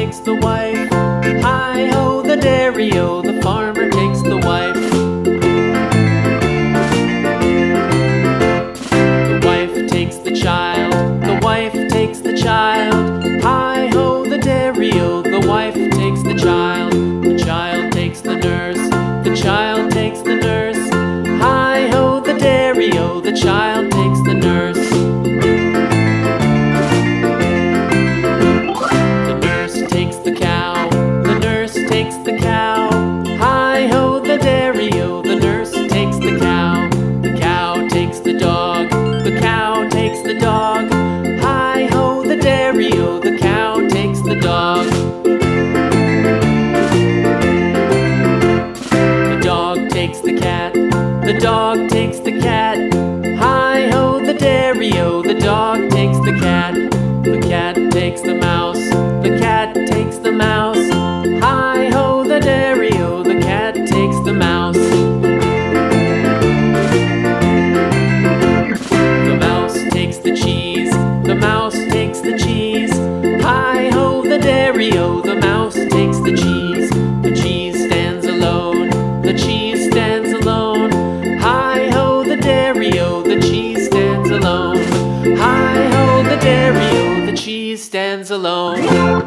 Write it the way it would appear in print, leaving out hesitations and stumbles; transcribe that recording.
takes the wife. Hi-ho, the dairy-o, the farmer takes the wife. The wife takes the child, the wife takes the child. Hi-ho, the dairy-o, the wife takes the child. The child takes the nurse, the child takes the nurse. Hi-ho, the dairy-o, the child takes the nurse. The nurse takes the cow, the nurse takes the cow. Hi-ho, the dairy-o, the nurse takes the cow. The cow takes the dog, the cow takes the dog. Hi-ho, the dairy-o, the cow takes the dog. The dog takes the cat, the dog takes the cat. Hi-ho, the dairy-o, the dog takes the cat. The cat takes the mouse, the cat takes the mouse. Hi-ho, the dairy-o, the cat takes the mouse. The mouse takes the cheese, the mouse takes the cheese. Hi-ho, the dairy-o, the mouse takes the cheese. The cheese stands alone, the cheese stands alone. Hi-ho, the dairy-o, the cheese stands alone. Hi-ho, the dairy-o, the cheese stands alone.